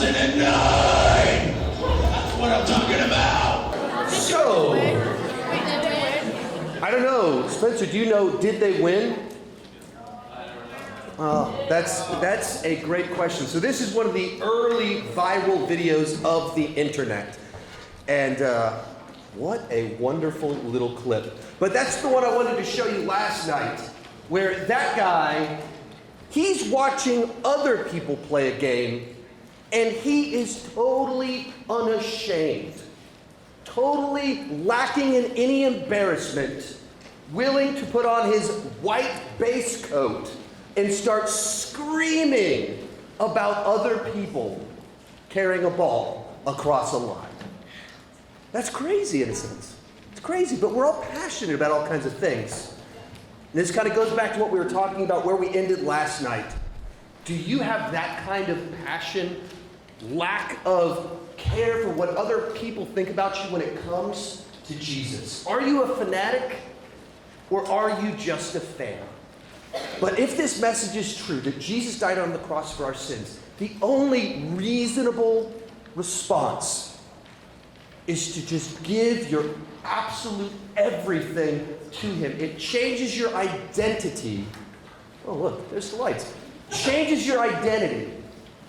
wasn't a 9. That's what I'm talking about. So, I don't know. Spencer, do you know, did they win? That's a great question. So this is one of the early viral videos of the internet. And what a wonderful little clip. But that's the one I wanted to show you last night, where that guy, he's watching other people play a game, and he is totally unashamed, totally lacking in any embarrassment, willing to put on his white base coat and start screaming about other people carrying a ball across a line. That's crazy in a sense. It's crazy, but we're all passionate about all kinds of things. And this kind of goes back to what we were talking about where we ended last night. Do you have that kind of passion, lack of care for what other people think about you when it comes to Jesus? Are you a fanatic or are you just a fan? But if this message is true, that Jesus died on the cross for our sins, the only reasonable response is to just give your absolute everything to him. It changes your identity. Oh, look, there's the lights. Changes your identity,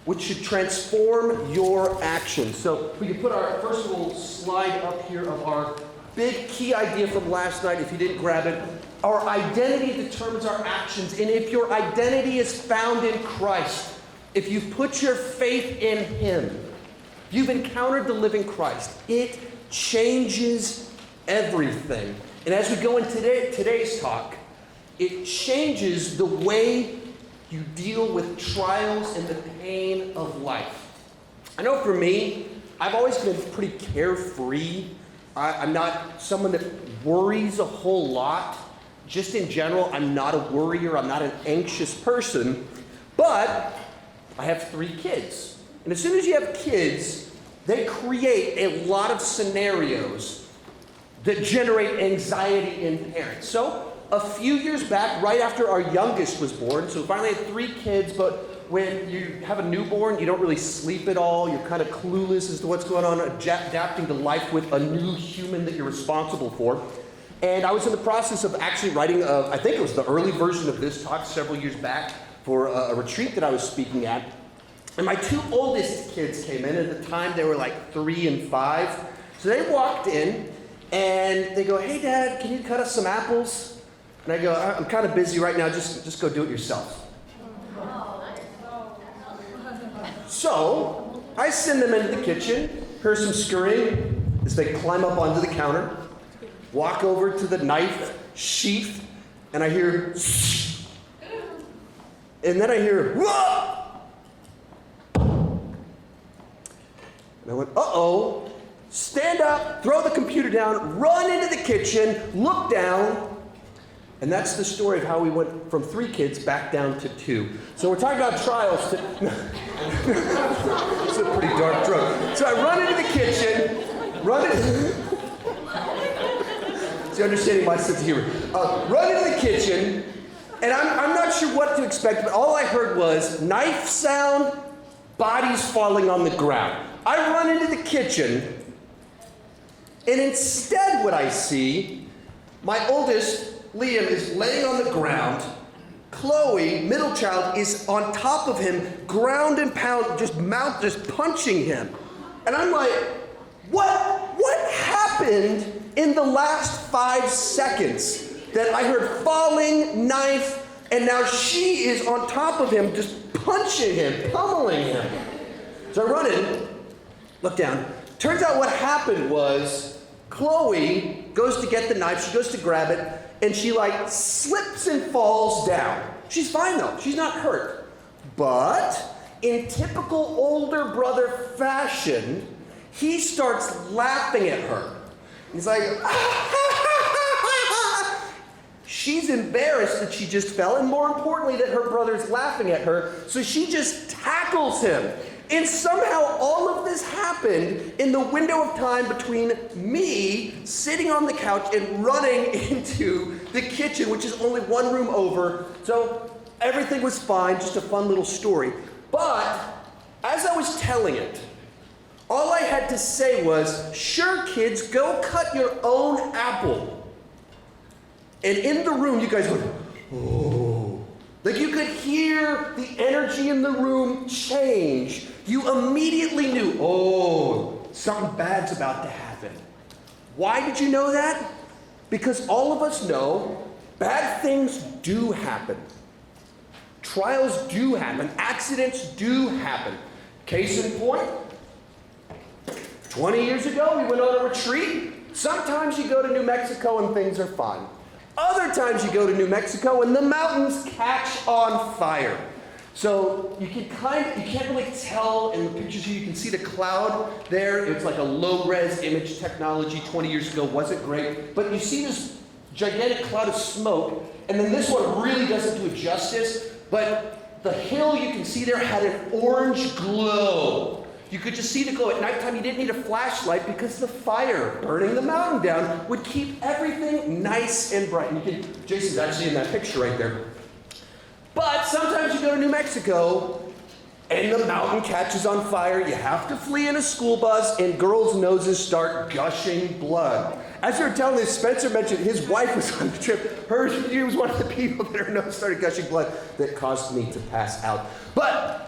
which should transform your actions. So we can put our first little slide up here of our big key idea from last night, if you didn't grab it. Our identity determines our actions. And if your identity is found in Christ, if you've put your faith in him, you've encountered the living Christ, it changes everything. And as we go into today's talk, it changes the way you deal with trials and the pain of life. I know for me, I've always been pretty carefree. I'm not someone that worries a whole lot. Just in general, I'm not a worrier. I'm not an anxious person. But I have 3 kids. And as soon as you have kids, they create a lot of scenarios that generate anxiety in parents. So a few years back, right after our youngest was born, so we finally had 3 kids, but when you have a newborn, you don't really sleep at all. You're kind of clueless as to what's going on, adapting to life with a new human that you're responsible for. And I was in the process of actually writing, I think it was the early version of this talk several years back for a retreat that I was speaking at. And my 2 oldest kids came in. At the time, they were like 3 and 5. So they walked in, and they go, "Hey, Dad, can you cut us some apples?" And I go, "I'm kind of busy right now. Just go do it yourself." So I send them into the kitchen, hear some scurrying as they climb up onto the counter, walk over to the knife sheath, and I hear, and then I hear, "Whoa!" And I went, uh-oh, stand up, throw the computer down, run into the kitchen, look down. And that's the story of how we went from 3 kids back down to 2. So we're talking about trials. It's a pretty dark joke. So I run into the kitchen, so you're understanding my sense of humor. Run into the kitchen, and I'm not sure what to expect, but all I heard was knife sound, bodies falling on the ground. I run into the kitchen, and instead what I see, my oldest, Liam, is laying on the ground. Chloe, middle child, is on top of him, ground and pound, just punching him. And I'm like, what happened in the last 5 seconds that I heard falling, knife, and now she is on top of him, just punching him, pummeling him. So I run in, look down. Turns out what happened was Chloe goes to get the knife, she goes to grab it, and she slips and falls down. She's fine though, she's not hurt. But in typical older brother fashion, he starts laughing at her. He's like, she's embarrassed that she just fell, and more importantly that her brother's laughing at her, so she just tackles him. And somehow all of this happened in the window of time between me sitting on the couch and running into the kitchen, which is only 1 room over. So everything was fine, just a fun little story. But as I was telling it, all I had to say was, sure, kids, go cut your own apple. And in the room, you guys went, oh. Like you could hear the energy in the room change. You immediately knew, oh, something bad's about to happen. Why did you know that? Because all of us know bad things do happen. Trials do happen. Accidents do happen. Case in point, 20 years ago, we went on a retreat. Sometimes you go to New Mexico and things are fine. Other times you go to New Mexico and the mountains catch on fire. So you can't really tell in the pictures here. You can see the cloud there. It's like a low-res image technology 20 years ago. Wasn't great. But you see this gigantic cloud of smoke, and then this one really doesn't do it justice. But the hill you can see there had an orange glow. You could just see the glow. At nighttime, you didn't need a flashlight because the fire burning the mountain down would keep everything nice and bright. And Jason's actually in that picture right there. But sometimes you go to New Mexico and the mountain catches on fire. You have to flee in a school bus and girls' noses start gushing blood. As you were telling this, Spencer mentioned his wife was on the trip. She was one of the people that her nose started gushing blood that caused me to pass out. But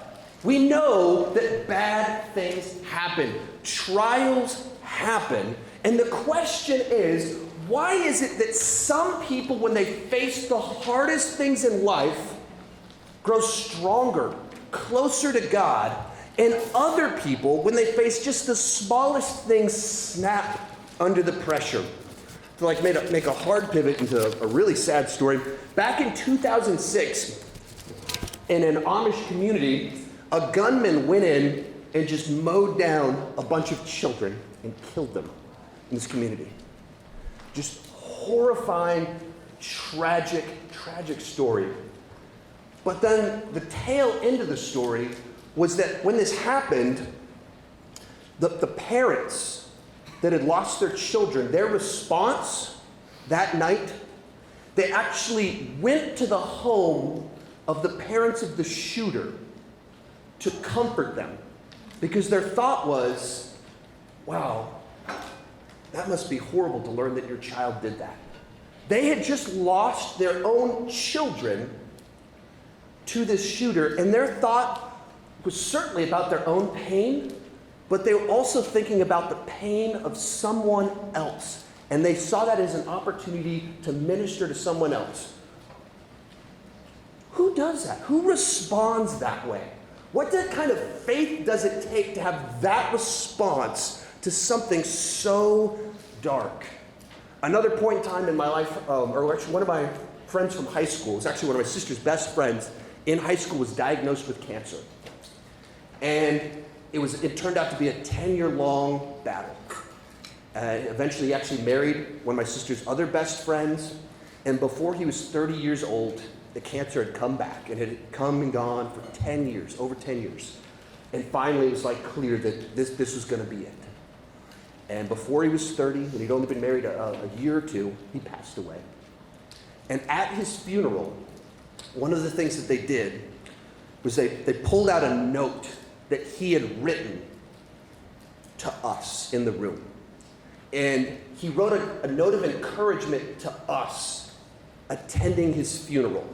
we know that bad things happen. Trials happen. And the question is, why is it that some people, when they face the hardest things in life, grow stronger, closer to God, and other people, when they face just the smallest things, snap under the pressure? To make a hard pivot into a really sad story. Back in 2006, in an Amish community, a gunman went in and just mowed down a bunch of children and killed them in this community. Just horrifying, tragic story. But then the tail end of the story was that when this happened, the parents that had lost their children, their response that night, they actually went to the home of the parents of the shooter to comfort them, because their thought was, wow, that must be horrible to learn that your child did that. They had just lost their own children to this shooter, and their thought was certainly about their own pain, but they were also thinking about the pain of someone else, and they saw that as an opportunity to minister to someone else. Who does that? Who responds that way? What kind of faith does it take to have that response to something so dark? Another point in time in my life, or actually one of my friends from high school, it was actually one of my sister's best friends in high school, was diagnosed with cancer. And it turned out to be a 10-year-long battle. Eventually he actually married one of my sister's other best friends, and before he was 30 years old, the cancer had come back, and it had come and gone for 10 years, over 10 years. And finally, it was clear that this was going to be it. And before he was 30, when he'd only been married a year or two, he passed away. And at his funeral, one of the things that they did was they pulled out a note that he had written to us in the room. And he wrote a note of encouragement to us attending his funeral.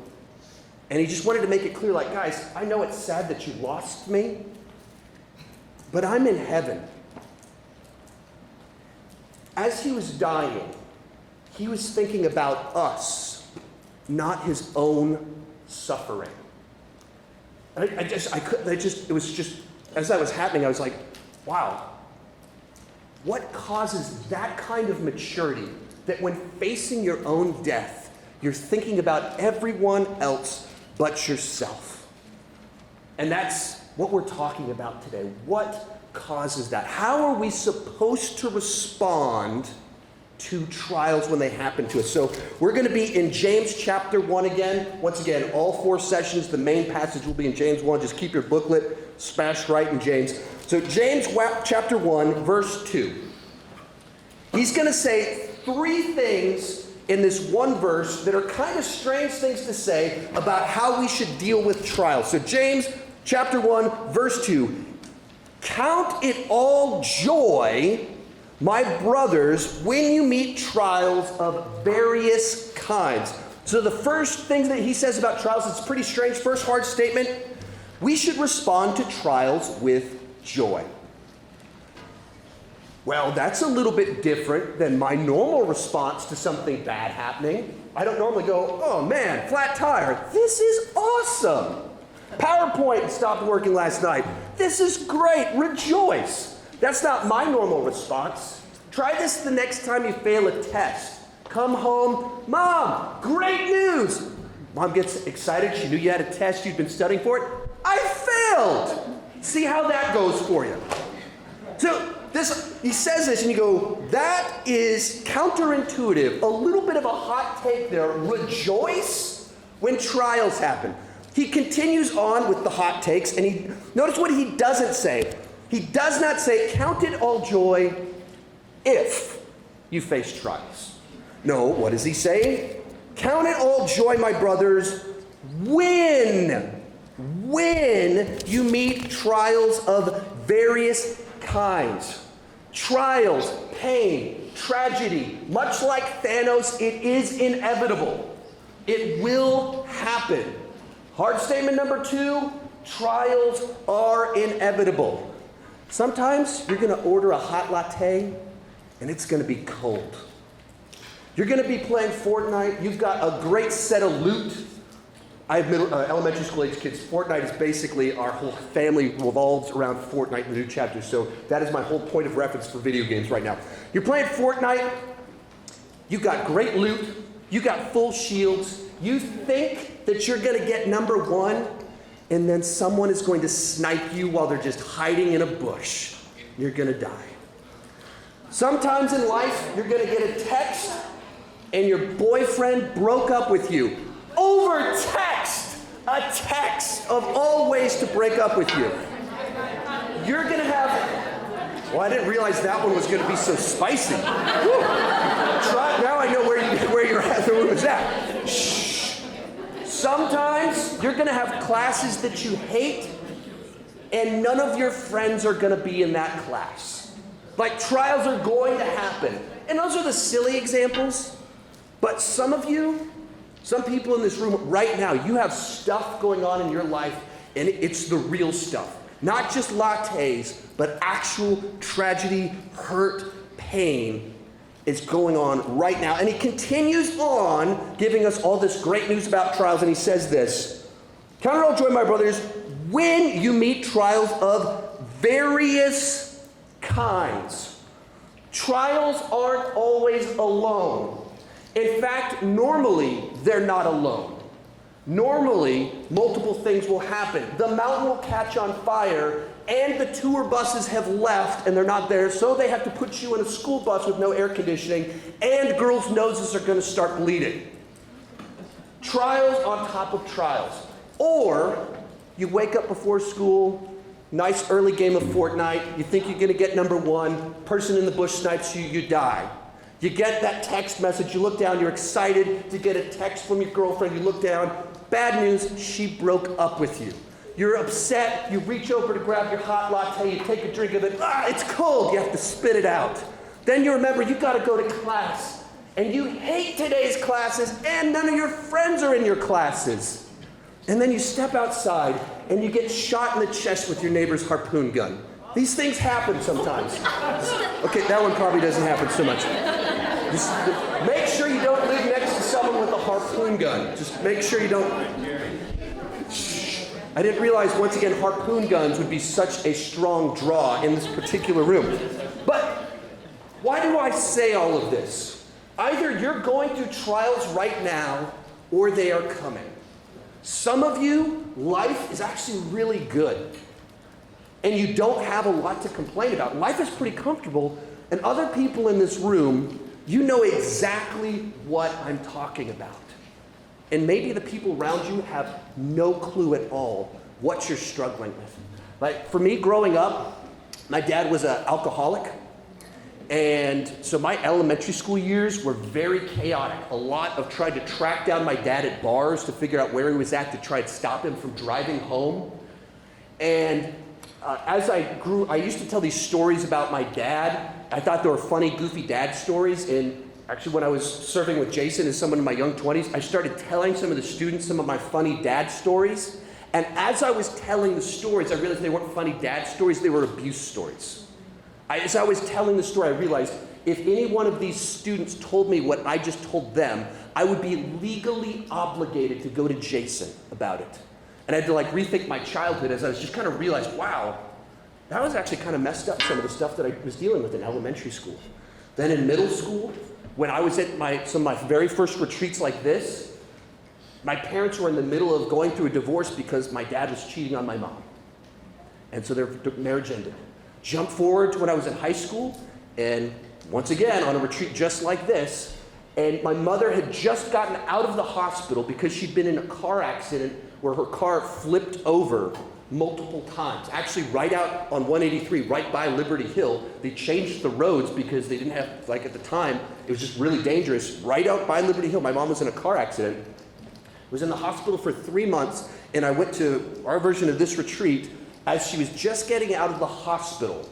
And he just wanted to make it clear, guys, I know it's sad that you lost me, but I'm in heaven. As he was dying, he was thinking about us, not his own suffering. It was just, as that was happening, I was like, wow, what causes that kind of maturity that when facing your own death, you're thinking about everyone else but yourself? And that's what we're talking about today. What causes that? How are we supposed to respond to trials when they happen to us? So we're going to be in James chapter 1 again. Once again, all 4 sessions, the main passage will be in James 1. Just keep your booklet smashed right in James. So James chapter 1, verse 2. He's going to say 3 things in this one verse that are kind of strange things to say about how we should deal with trials. So James chapter 1, verse 2. Count it all joy, my brothers, when you meet trials of various kinds. So the first thing that he says about trials, it's pretty strange. First hard statement, we should respond to trials with joy. Well, that's a little bit different than my normal response to something bad happening. I don't normally go, oh man, flat tire, this is awesome. PowerPoint stopped working last night. This is great, rejoice. That's not my normal response. Try this the next time you fail a test. Come home, Mom, great news. Mom gets excited, she knew you had a test, you'd been studying for it. I failed. See how that goes for you. So he says this and you go, that is counterintuitive. A little bit of a hot take there. Rejoice when trials happen. He continues on with the hot takes, and notice what he doesn't say. He does not say, count it all joy if you face trials. No, what does he say? Count it all joy, my brothers, when you meet trials of various kinds. Trials, pain, tragedy, much like Thanos, it is inevitable. It will happen. Hard statement number 2, trials are inevitable. Sometimes you're going to order a hot latte and it's going to be cold. You're going to be playing Fortnite. You've got a great set of loot. I have elementary school age kids. Fortnite is basically our whole family revolves around Fortnite, the new chapter. So that is my whole point of reference for video games right now. You're playing Fortnite. You've got great loot. You got full shields. You think that you're going to get number 1, and then someone is going to snipe you while they're just hiding in a bush. You're going to die. Sometimes in life, you're going to get a text, and your boyfriend broke up with you. Over text! A text of all ways to break up with you. You're going to have... Well, I didn't realize that one was going to be so spicy. Now I know where you're at. Where was that? Shh. Sometimes you're going to have classes that you hate, and none of your friends are going to be in that class. Like, trials are going to happen. And those are the silly examples. But some people in this room right now, you have stuff going on in your life, and it's the real stuff. Not just lattes, but actual tragedy, hurt, pain is going on right now. And he continues on giving us all this great news about trials, and he says this, count it all joy, my brothers, when you meet trials of various kinds. Trials aren't always alone. In fact, normally, they're not alone. Normally, multiple things will happen. The mountain will catch on fire, and the tour buses have left, and they're not there, so they have to put you in a school bus with no air conditioning, and girls' noses are going to start bleeding. Trials on top of trials. Or, you wake up before school, nice early game of Fortnite, you think you're going to get number 1, person in the bush snipes you, you die. You get that text message, you look down, you're excited to get a text from your girlfriend, you look down, bad news, she broke up with you. You're upset, you reach over to grab your hot latte, you take a drink of it, it's cold, you have to spit it out. Then you remember you gotta go to class, and you hate today's classes, and none of your friends are in your classes. And then you step outside, and you get shot in the chest with your neighbor's harpoon gun. These things happen sometimes. Okay, that one probably doesn't happen so much. Just make sure you don't live next to someone with a harpoon gun. Just make sure you don't... Shh. I didn't realize, once again, harpoon guns would be such a strong draw in this particular room. But why do I say all of this? Either you're going through trials right now, or they are coming. Some of you, life is actually really good, and you don't have a lot to complain about. Life is pretty comfortable, and other people in this room, you know exactly what I'm talking about. And maybe the people around you have no clue at all what you're struggling with. Like, for me, growing up, my dad was an alcoholic, and so my elementary school years were very chaotic. A lot of trying to track down my dad at bars to figure out where he was at to try to stop him from driving home. And as I grew, I used to tell these stories about my dad. I thought they were funny, goofy dad stories. And actually, when I was serving with Jason as someone in my young 20s, I started telling some of the students some of my funny dad stories. And as I was telling the stories, I realized they weren't funny dad stories, they were abuse stories. As I was telling the story, I realized if any one of these students told me what I just told them, I would be legally obligated to go to Jason about it. And I had to rethink my childhood as I was just kind of realized, wow, that was actually kind of messed up, some of the stuff that I was dealing with in elementary school. Then in middle school, when I was at some of my very first retreats like this, my parents were in the middle of going through a divorce because my dad was cheating on my mom. And so their marriage ended. Jump forward to when I was in high school, and once again, on a retreat just like this, and my mother had just gotten out of the hospital because she'd been in a car accident where her car flipped over multiple times. Actually, right out on 183, right by Liberty Hill. They changed the roads because they didn't have, at the time, it was just really dangerous. Right out by Liberty Hill, my mom was in a car accident. Was in the hospital for 3 months, and I went to our version of this retreat as she was just getting out of the hospital,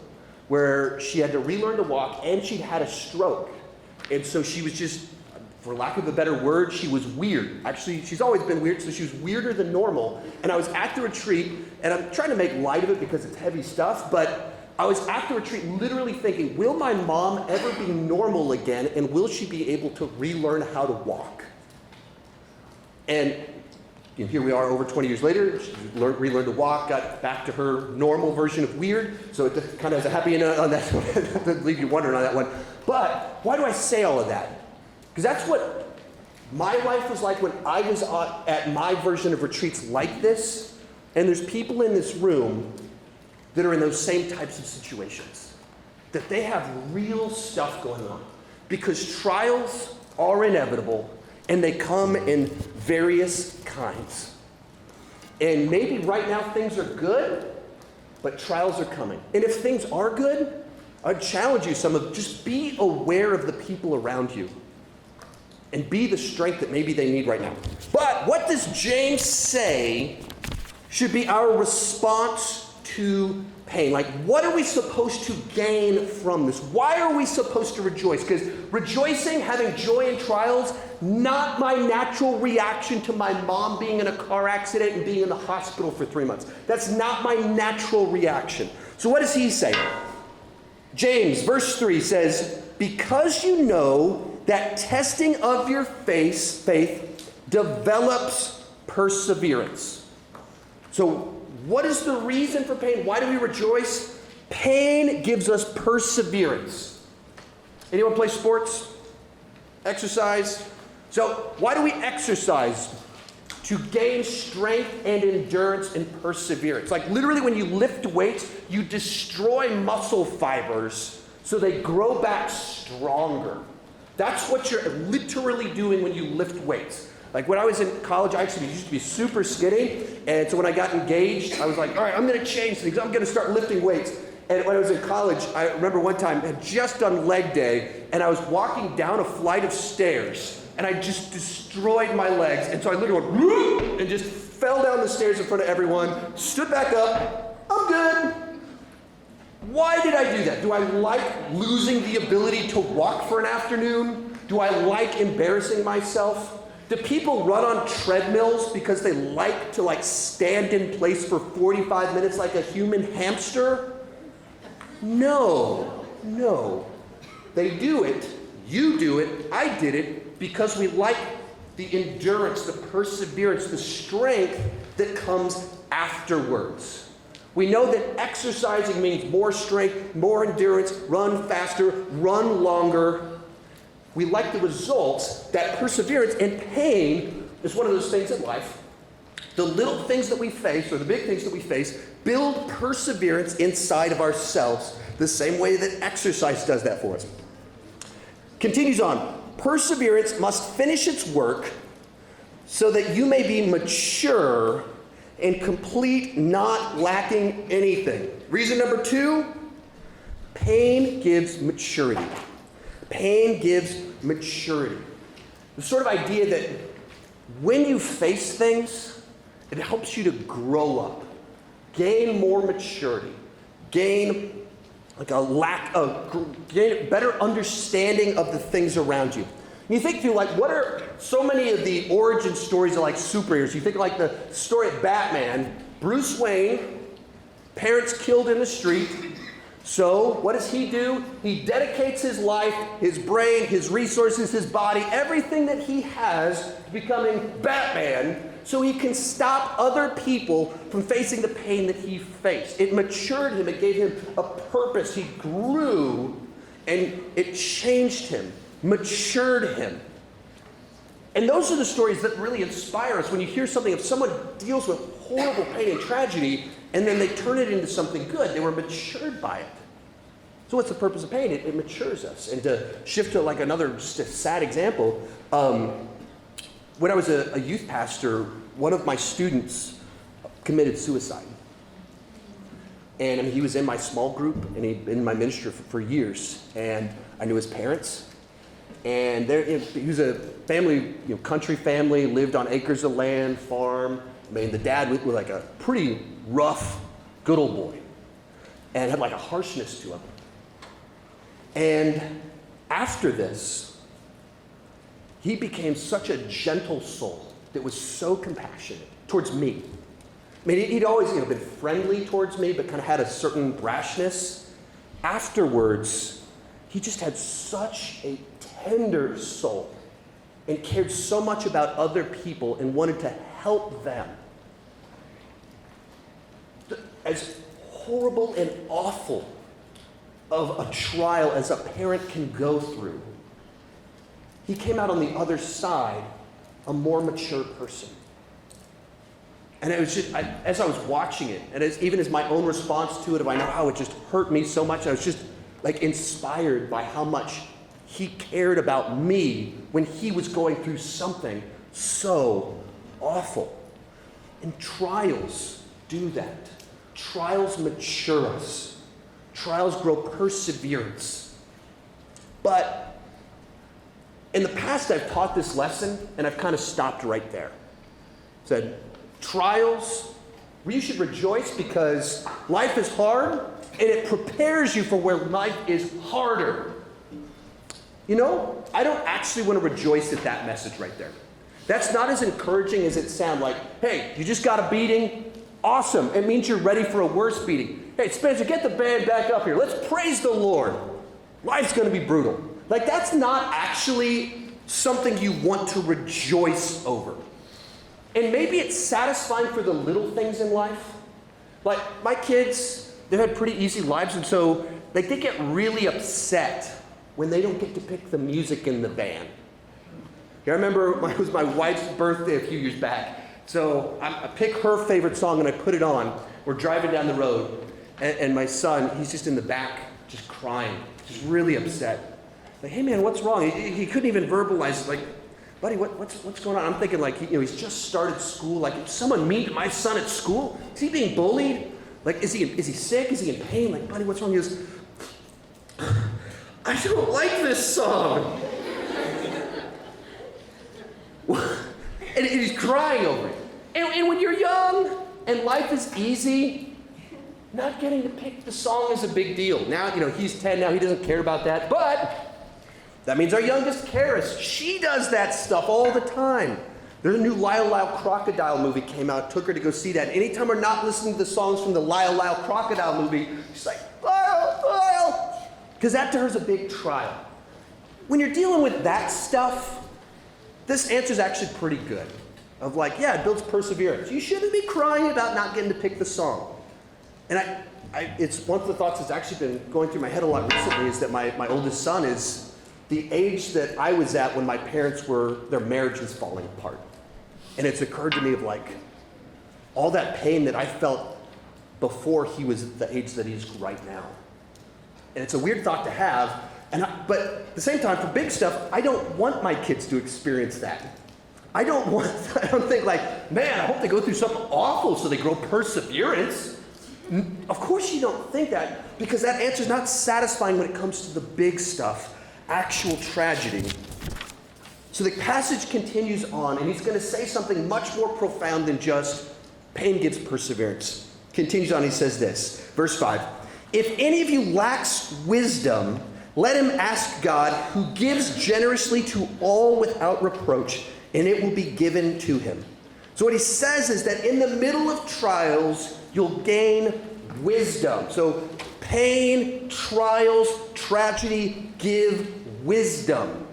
where she had to relearn to walk, and she'd had a stroke. And so she was just, for lack of a better word, she was weird. Actually, she's always been weird, so she was weirder than normal. And I was at the retreat, and I'm trying to make light of it because it's heavy stuff, but I was at the retreat literally thinking, will my mom ever be normal again, and will she be able to relearn how to walk? And here we are over 20 years later. She relearned to walk, got back to her normal version of weird. So it kind of has a happy end on that one. To leave you wondering on that one. But why do I say all of that? Because that's what my life was like when I was at my version of retreats like this. And there's people in this room that are in those same types of situations. That they have real stuff going on. Because trials are inevitable. And they come in various kinds. And maybe right now things are good, but trials are coming. And if things are good, I'd challenge you just be aware of the people around you. And be the strength that maybe they need right now. But what does James say should be our response to pain? What are we supposed to gain from this? Why are we supposed to rejoice? Because rejoicing, having joy in trials, not my natural reaction to my mom being in a car accident and being in the hospital for 3 months. That's not my natural reaction. So what does he say? James, verse 3 says, because you know that testing of your faith develops perseverance. So what is the reason for pain? Why do we rejoice? Pain gives us perseverance. Anyone play sports? Exercise? So why do we exercise? To gain strength and endurance and perseverance. Literally when you lift weights, you destroy muscle fibers so they grow back stronger. That's what you're literally doing when you lift weights. When I was in college, I actually used to be super skinny. And so when I got engaged, I was like, all right, I'm going to change things. I'm going to start lifting weights. And when I was in college, I remember one time I had just done leg day, and I was walking down a flight of stairs, and I just destroyed my legs. And so I literally went, whoop, and just fell down the stairs in front of everyone, stood back up, I'm good. Why did I do that? Do I like losing the ability to walk for an afternoon? Do I like embarrassing myself? Do people run on treadmills because they like to stand in place for 45 minutes like a human hamster? No. They do it, you do it, I did it because we like the endurance, the perseverance, the strength that comes afterwards. We know that exercising means more strength, more endurance, run faster, run longer. We like the results. That perseverance and pain is one of those things in life. The little things that we face, or the big things that we face, build perseverance inside of ourselves the same way that exercise does that for us. Continues on. Perseverance must finish its work so that you may be mature and complete, not lacking anything. Reason number 2, pain gives maturity. Pain gives maturity. The sort of idea that when you face things, it helps you to grow up. gain more maturity, gain gain better understanding of the things around you. And you think through, like, what are so many of the origin stories of, like, superheroes? You think like the story of Batman, Bruce Wayne, parents killed in the street. So what does he do? He dedicates his life, his brain, his resources, his body, everything that he has to becoming Batman, so he can stop other people from facing the pain that he faced. It matured him. It gave him a purpose. He grew, and it changed him, matured him. And those are the stories that really inspire us when you hear something, if someone deals with horrible pain and tragedy, and then they turn it into something good. They were matured by it. So what's the purpose of pain? It matures us. And to shift to like another just a sad example, when I was a youth pastor, one of my students committed suicide. And I mean, he was in my small group, and he'd been in my ministry for years. And I knew his parents. And he was a family, country family, lived on acres of land, farm. I mean, the dad was like a pretty rough, good old boy, and had like a harshness to him. And after this, he became such a gentle soul that was so compassionate towards me. I mean, he'd always been friendly towards me, but kind of had a certain brashness. Afterwards, he just had such a tender soul and cared so much about other people and wanted to help them. As horrible and awful of a trial as a parent can go through, he came out on the other side a more mature person. And it was just, as I was watching it, and even as my own response to it, I know how it just hurt me so much, I was just like inspired by how much he cared about me when he was going through something so awful. And trials do that. Trials mature us. Trials grow perseverance. But in the past, I've taught this lesson, and I've kind of stopped right there. Said, trials, you should rejoice because life is hard, and it prepares you for where life is harder. I don't actually want to rejoice at that message right there. That's not as encouraging as it sounds like, hey, you just got a beating. Awesome. It means you're ready for a worse beating. Hey, Spencer, get the band back up here. Let's praise the Lord. Life's going to be brutal. Like, that's not actually something you want to rejoice over. And maybe it's satisfying for the little things in life. Like, my kids, they've had pretty easy lives, and so they get really upset when they don't get to pick the music in the band. I remember it was my wife's birthday a few years back. So I pick her favorite song and I put it on. We're driving down the road, and my son, he's just in the back, just crying, just really upset. Like, hey man, what's wrong? He couldn't even verbalize it. Like, buddy, what's going on? I'm thinking like, he's just started school. Like, is someone mean to my son at school? Is he being bullied? Like, is he sick? Is he in pain? Like, buddy, what's wrong? He goes, I don't like this song. And he's crying over it. And when you're young and life is easy, not getting to pick the song is a big deal. Now, he's 10 now, he doesn't care about that. But that means our youngest, Karis, she does that stuff all the time. There's a new Lyle Lyle Crocodile movie came out, took her to go see that. Anytime we're not listening to the songs from the Lyle Lyle Crocodile movie, she's like, Lyle, Lyle. Because that to her is a big trial. When you're dealing with that stuff, this answer is actually pretty good. Of like, yeah, it builds perseverance. You shouldn't be crying about not getting to pick the song. And it's one of the thoughts that's actually been going through my head a lot recently is that my oldest son is the age that I was at when my parents their marriage was falling apart. And it's occurred to me of like, all that pain that I felt before he was at the age that he's right now. And it's a weird thought to have, but at the same time, for big stuff, I don't want my kids to experience that. I don't think like, man, I hope they go through something awful so they grow perseverance. Of course you don't think that, because that answer is not satisfying when it comes to the big stuff, actual tragedy. So the passage continues on, and he's going to say something much more profound than just pain gives perseverance. continues on, he says this, verse 5. If any of you lacks wisdom, let him ask God, who gives generously to all without reproach, and it will be given to him. So what he says is that in the middle of trials, you'll gain wisdom. So pain, trials, tragedy give wisdom.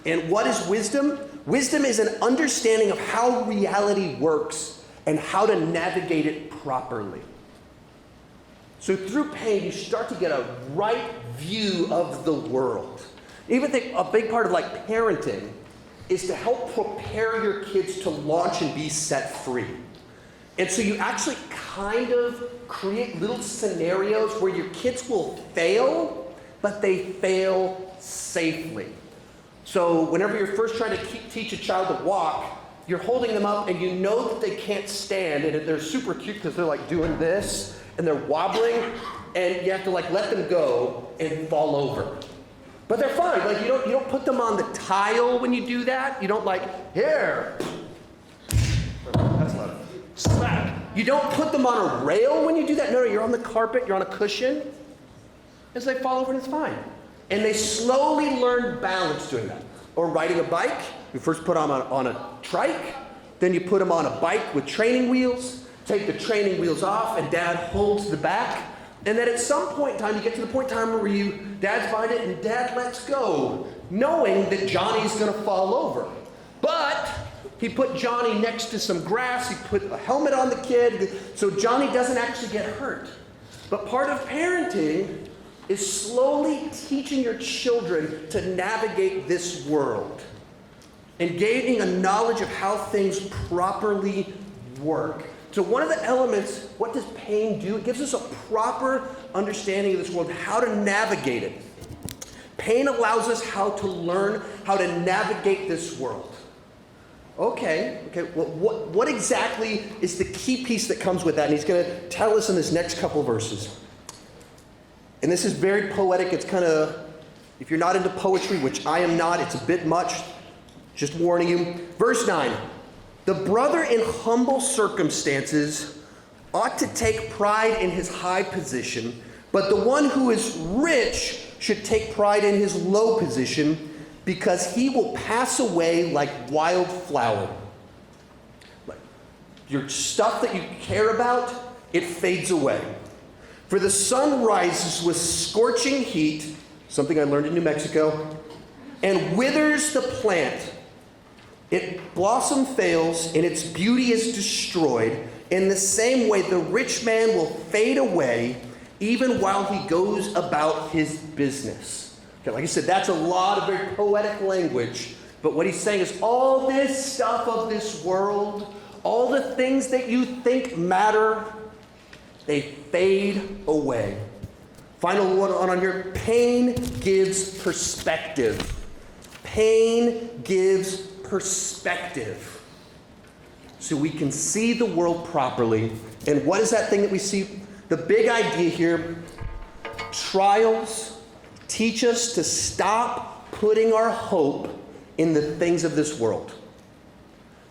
And what is wisdom? Wisdom is an understanding of how reality works and how to navigate it properly. So through pain, you start to get a right view of the world. Even think a big part of like parenting is to help prepare your kids to launch and be set free. And so you actually kind of create little scenarios where your kids will fail, but they fail safely. So whenever you're first trying to teach a child to walk, you're holding them up and you know that they can't stand, and they're super cute because they're like doing this and they're wobbling, and you have to like let them go and fall over. But they're fine. Like you don't put them on the tile when you do that. You don't like, here. That's loud. Slap. You don't put them on a rail when you do that. No, you're on the carpet, you're on a cushion. As they fall over and it's fine. And they slowly learn balance doing that. Or riding a bike, you first put them on a trike, then you put them on a bike with training wheels, take the training wheels off, and dad holds the back. And then at some point in time, you get to the point in time where dad's behind it and dad lets go, knowing that Johnny's gonna fall over. But he put Johnny next to some grass, he put a helmet on the kid, so Johnny doesn't actually get hurt. But part of parenting is slowly teaching your children to navigate this world and gaining a knowledge of how things properly work. So one of the elements, what does pain do? It gives us a proper understanding of this world, how to navigate it. Pain allows us how to learn how to navigate this world. Okay, well, what exactly is the key piece that comes with that? And he's going to tell us in this next couple verses. And this is very poetic. It's kind of, if you're not into poetry, which I am not, it's a bit much. Just warning you. Verse 9. The brother in humble circumstances ought to take pride in his high position, but the one who is rich should take pride in his low position, because he will pass away like wildflower. Like your stuff that you care about, it fades away. For the sun rises with scorching heat, something I learned in New Mexico, and withers the plant. Its blossom fails and its beauty is destroyed. In the same way, the rich man will fade away even while he goes about his business. Okay, like I said, that's a lot of very poetic language. But what he's saying is all this stuff of this world, all the things that you think matter, they fade away. Final one on here. Pain gives perspective. Pain gives perspective. So we can see the world properly. And what is that thing that we see? The big idea here, trials teach us to stop putting our hope in the things of this world.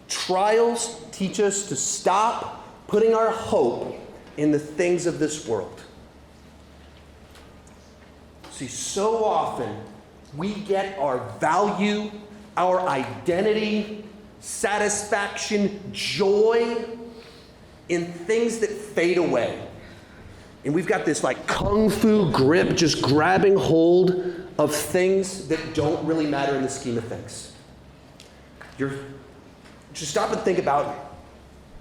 Trials teach us to stop putting our hope in the things of this world. See, so often we get our value, our identity, satisfaction, joy in things that fade away. And we've got this like kung fu grip just grabbing hold of things that don't really matter in the scheme of things. Just stop and think about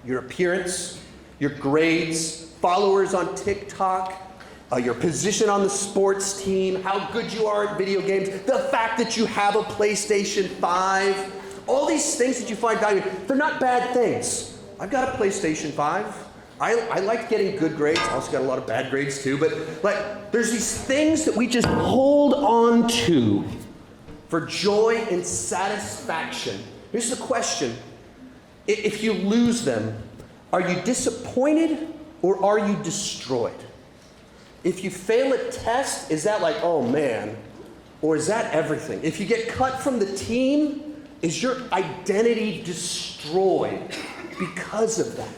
your appearance, your grades, followers on TikTok, your position on the sports team, how good you are at video games, the fact that you have a PlayStation 5, all these things that you find valuable, they're not bad things. I've got a PlayStation 5. I like getting good grades. I also got a lot of bad grades too, but like there's these things that we just hold on to for joy and satisfaction. Here's the question. If you lose them, are you disappointed or are you destroyed? If you fail a test, is that like, oh man, or is that everything? If you get cut from the team, is your identity destroyed because of that?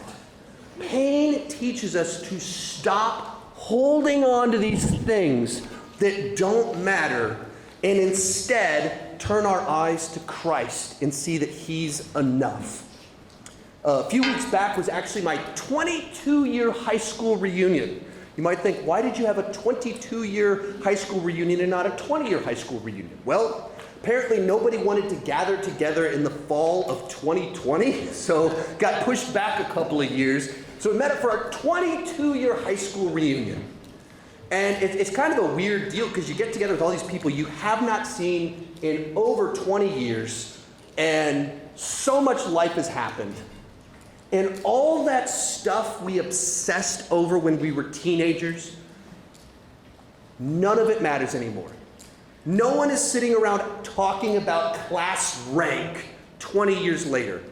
Pain teaches us to stop holding on to these things that don't matter and instead turn our eyes to Christ and see that He's enough. A few weeks back was actually my 22-year high school reunion. You might think, why did you have a 22-year high school reunion and not a 20-year high school reunion? Well, apparently nobody wanted to gather together in the fall of 2020, so got pushed back a couple of years. So we met up for our 22-year high school reunion. And it's kind of a weird deal because you get together with all these people you have not seen in over 20 years, and so much life has happened. And all that stuff we obsessed over when we were teenagers, none of it matters anymore. No one is sitting around talking about class rank 20 years later.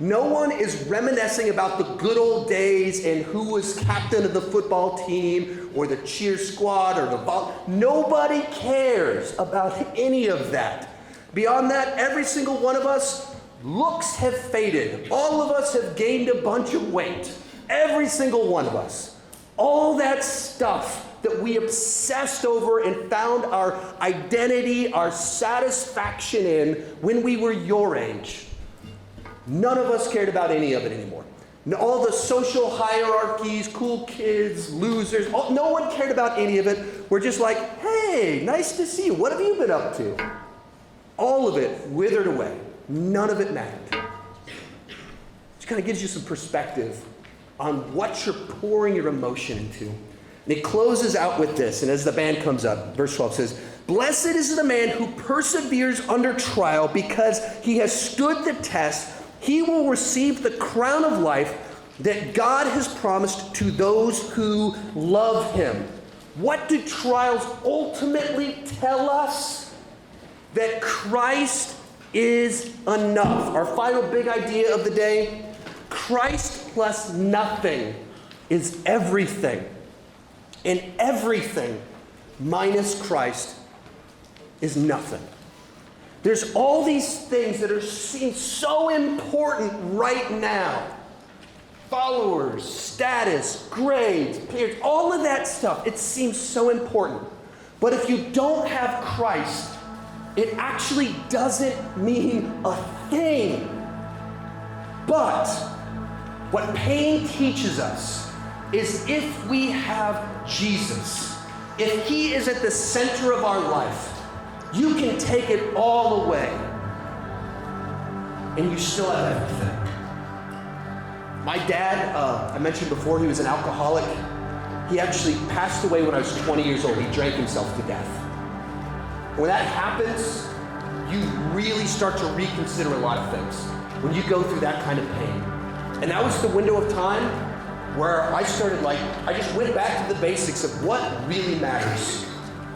No one is reminiscing about the good old days and who was captain of the football team or the cheer squad or the ball. Nobody cares about any of that. Beyond that, every single one of us, looks have faded. All of us have gained a bunch of weight. Every single one of us. All that stuff that we obsessed over and found our identity, our satisfaction in when we were your age. None of us cared about any of it anymore. All the social hierarchies, cool kids, losers, no one cared about any of it. We're just like, hey, nice to see you. What have you been up to? All of it withered away. None of it mattered. It kind of gives you some perspective on what you're pouring your emotion into. And it closes out with this, and as the band comes up, verse 12 says, "Blessed is the man who perseveres under trial, because he has stood the test. He will receive the crown of life that God has promised to those who love Him." What do trials ultimately tell us? That Christ is enough. Our final big idea of the day, Christ plus nothing is everything. And everything minus Christ is nothing. There's all these things that are seen so important right now. Followers, status, grades, peers, all of that stuff, it seems so important. But if you don't have Christ, it actually doesn't mean a thing. But what pain teaches us is if we have Jesus, if He is at the center of our life, you can take it all away and you still have everything. My dad, I mentioned before, he was an alcoholic. He actually passed away when I was 20 years old. He drank himself to death. When that happens, you really start to reconsider a lot of things when you go through that kind of pain. And that was the window of time where I started I just went back to the basics of what really matters.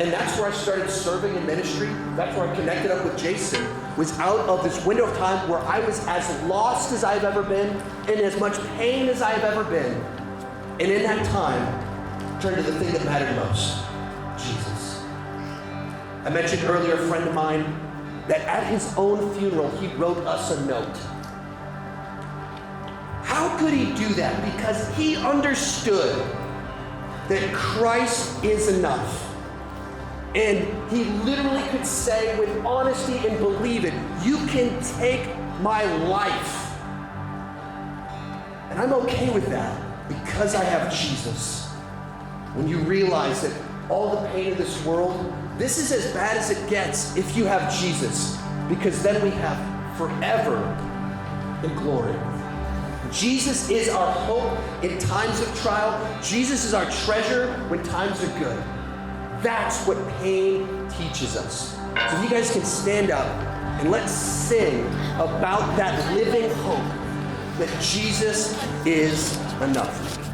And that's where I started serving in ministry. That's where I connected up with Jason, was out of this window of time where I was as lost as I've ever been, in as much pain as I've ever been. And in that time, turned to the thing that mattered most, Jesus. I mentioned earlier a friend of mine that at his own funeral, he wrote us a note. How could he do that? Because he understood that Christ is enough. And he literally could say with honesty and believe it, you can take my life. And I'm okay with that because I have Jesus. When you realize that all the pain of this world, this is as bad as it gets if you have Jesus, because then we have forever in glory. Jesus is our hope in times of trial. Jesus is our treasure when times are good. That's what pain teaches us. So if you guys can stand up and let's sing about that living hope that Jesus is enough.